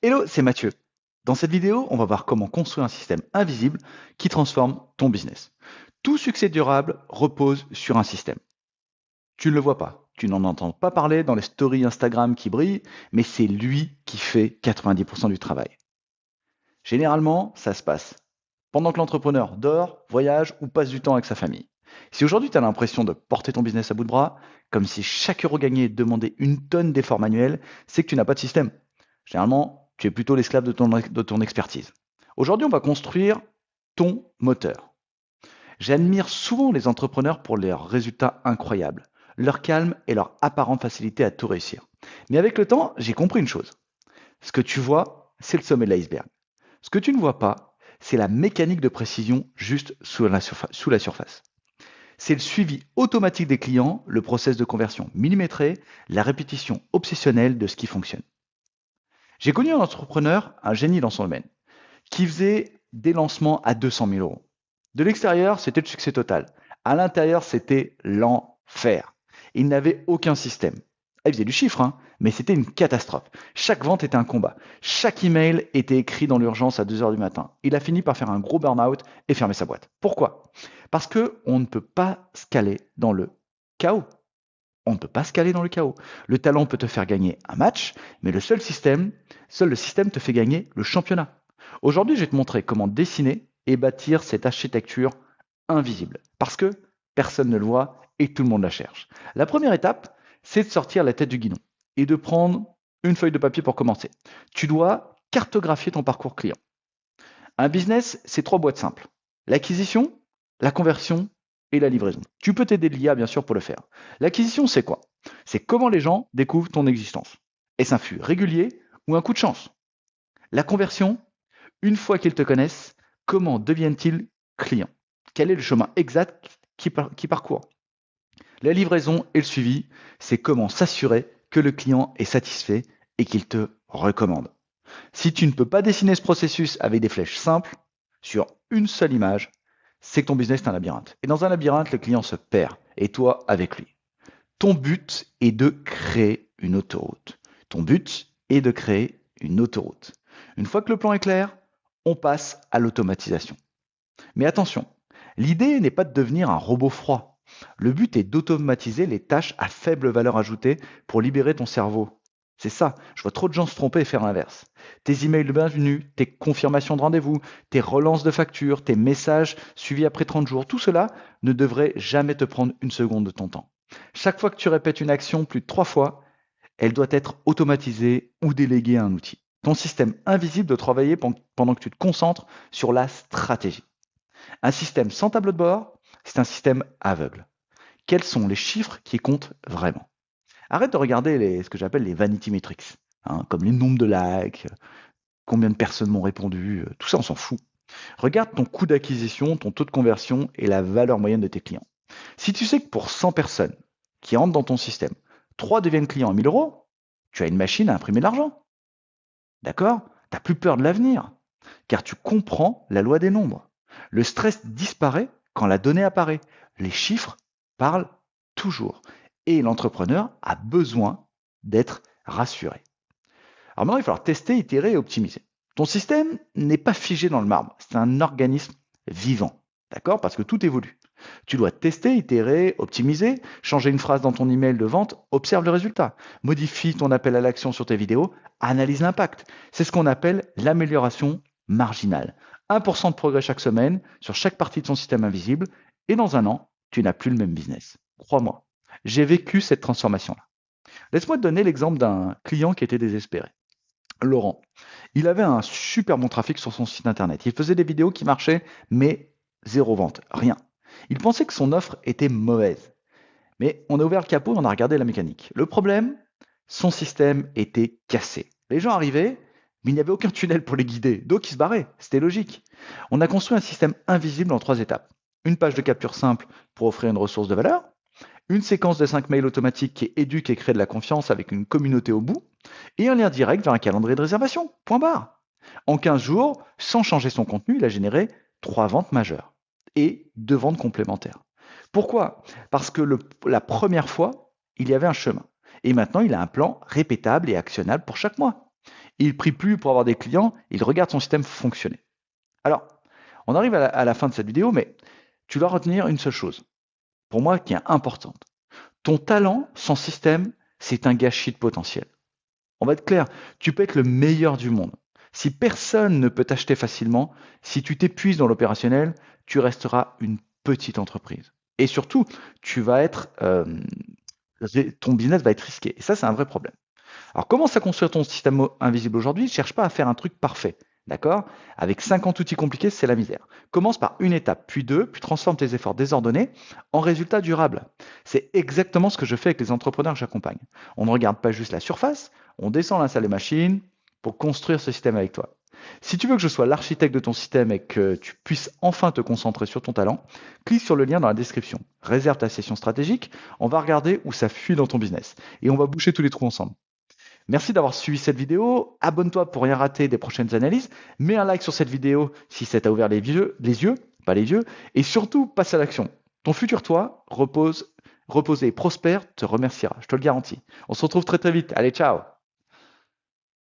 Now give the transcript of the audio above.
Hello, c'est Mathieu. Dans cette vidéo, on va voir comment construire un système invisible qui transforme ton business. Tout succès durable repose sur un système. Tu ne le vois pas, tu n'en entends pas parler dans les stories Instagram qui brillent, mais c'est lui qui fait 90% du travail. Généralement, ça se passe pendant que l'entrepreneur dort, voyage ou passe du temps avec sa famille. Si aujourd'hui tu as l'impression de porter ton business à bout de bras, comme si chaque euro gagné demandait une tonne d'efforts manuels, c'est que tu n'as pas de système. Généralement, tu es plutôt l'esclave de ton expertise. Aujourd'hui, on va construire ton moteur. J'admire souvent les entrepreneurs pour leurs résultats incroyables, leur calme et leur apparente facilité à tout réussir. Mais avec le temps, j'ai compris une chose. Ce que tu vois, c'est le sommet de l'iceberg. Ce que tu ne vois pas, c'est la mécanique de précision juste sous la surface. C'est le suivi automatique des clients, le process de conversion millimétré, la répétition obsessionnelle de ce qui fonctionne. J'ai connu un entrepreneur, un génie dans son domaine, qui faisait des lancements à 200 000 euros. De l'extérieur, c'était le succès total. À l'intérieur, c'était l'enfer. Il n'avait aucun système. Il faisait du chiffre, hein, mais c'était une catastrophe. Chaque vente était un combat. Chaque email était écrit dans l'urgence à 2 heures du matin. Il a fini par faire un gros burn-out et fermer sa boîte. Pourquoi? Parce que on ne peut pas se caler dans le chaos. On ne peut pas se caler dans le chaos. Le talent peut te faire gagner un match, mais seul le système te fait gagner le championnat. Aujourd'hui, je vais te montrer comment dessiner et bâtir cette architecture invisible. Parce que personne ne le voit et tout le monde la cherche. La première étape, c'est de sortir la tête du guidon et de prendre une feuille de papier pour commencer. Tu dois cartographier ton parcours client. Un business, c'est 3 boîtes simples. L'acquisition, la conversion et la livraison. Tu peux t'aider de l'IA, bien sûr, pour le faire. L'acquisition, c'est quoi? C'est comment les gens découvrent ton existence. Est-ce un flux régulier ou un coup de chance? La conversion, une fois qu'ils te connaissent, comment deviennent-ils clients? Quel est le chemin exact qu'ils parcourent? La livraison et le suivi, c'est comment s'assurer que le client est satisfait et qu'il te recommande. Si tu ne peux pas dessiner ce processus avec des flèches simples, sur une seule image, c'est que ton business est un labyrinthe. Et dans un labyrinthe, le client se perd, et toi avec lui. Ton but est de créer une autoroute. Ton but est de créer une autoroute. Une fois que le plan est clair, on passe à l'automatisation. Mais attention, l'idée n'est pas de devenir un robot froid. Le but est d'automatiser les tâches à faible valeur ajoutée pour libérer ton cerveau. C'est ça, je vois trop de gens se tromper et faire l'inverse. Tes emails de bienvenue, tes confirmations de rendez-vous, tes relances de factures, tes messages suivis après 30 jours, tout cela ne devrait jamais te prendre une seconde de ton temps. Chaque fois que tu répètes une action plus de 3 fois, elle doit être automatisée ou déléguée à un outil. Ton système invisible doit travailler pendant que tu te concentres sur la stratégie. Un système sans tableau de bord, c'est un système aveugle. Quels sont les chiffres qui comptent vraiment? Arrête de regarder ce que j'appelle les vanity metrics, hein, comme les nombres de likes, combien de personnes m'ont répondu, tout ça on s'en fout. Regarde ton coût d'acquisition, ton taux de conversion et la valeur moyenne de tes clients. Si tu sais que pour 100 personnes qui entrent dans ton système, 3 deviennent clients à 1000 euros, tu as une machine à imprimer de l'argent. D'accord? Tu n'as plus peur de l'avenir, car tu comprends la loi des nombres. Le stress disparaît quand la donnée apparaît. Les chiffres parlent toujours. Et l'entrepreneur a besoin d'être rassuré. Alors maintenant, il va falloir tester, itérer et optimiser. Ton système n'est pas figé dans le marbre, c'est un organisme vivant. D'accord? Parce que tout évolue. Tu dois tester, itérer, optimiser, changer une phrase dans ton email de vente, observe le résultat. Modifie ton appel à l'action sur tes vidéos, analyse l'impact. C'est ce qu'on appelle l'amélioration marginale. 1% de progrès chaque semaine sur chaque partie de ton système invisible et dans un an, tu n'as plus le même business. Crois-moi, j'ai vécu cette transformation-là. Laisse-moi te donner l'exemple d'un client qui était désespéré. Laurent. Il avait un super bon trafic sur son site internet. Il faisait des vidéos qui marchaient, mais zéro vente, rien. Il pensait que son offre était mauvaise. Mais on a ouvert le capot et on a regardé la mécanique. Le problème, son système était cassé. Les gens arrivaient, mais il n'y avait aucun tunnel pour les guider, donc ils se barraient. C'était logique. On a construit un système invisible en 3 étapes. Une page de capture simple pour offrir une ressource de valeur, une séquence de 5 mails automatiques qui éduque et crée de la confiance avec une communauté au bout, et un lien direct vers un calendrier de réservation. Point barre. En 15 jours, sans changer son contenu, il a généré 3 ventes majeures et 2 ventes complémentaires. Pourquoi? Parce que la première fois, il y avait un chemin. Et maintenant, il a un plan répétable et actionnable pour chaque mois. Il prie plus pour avoir des clients, il regarde son système fonctionner. Alors, on arrive à la fin de cette vidéo, mais tu dois retenir une seule chose, pour moi qui est importante. Ton talent sans système, c'est un gâchis de potentiel. On va être clair, tu peux être le meilleur du monde. Si personne ne peut t'acheter facilement, si tu t'épuises dans l'opérationnel, tu resteras une petite entreprise. Et surtout, ton business va être risqué. Et ça, c'est un vrai problème. Alors, commence à construire ton système invisible aujourd'hui. Ne cherche pas à faire un truc parfait. D'accord? Avec 50 outils compliqués, c'est la misère. Commence par une étape, puis deux, puis transforme tes efforts désordonnés en résultats durables. C'est exactement ce que je fais avec les entrepreneurs que j'accompagne. On ne regarde pas juste la surface, on descend la salle des machines pour construire ce système avec toi. Si tu veux que je sois l'architecte de ton système et que tu puisses enfin te concentrer sur ton talent, clique sur le lien dans la description. Réserve ta session stratégique, on va regarder où ça fuit dans ton business et on va boucher tous les trous ensemble. Merci d'avoir suivi cette vidéo. Abonne-toi pour rien rater des prochaines analyses. Mets un like sur cette vidéo si ça t'a ouvert les yeux, pas les yeux. Et surtout, passe à l'action. Ton futur toi, reposé et prospère, te remerciera. Je te le garantis. On se retrouve très très vite. Allez, ciao!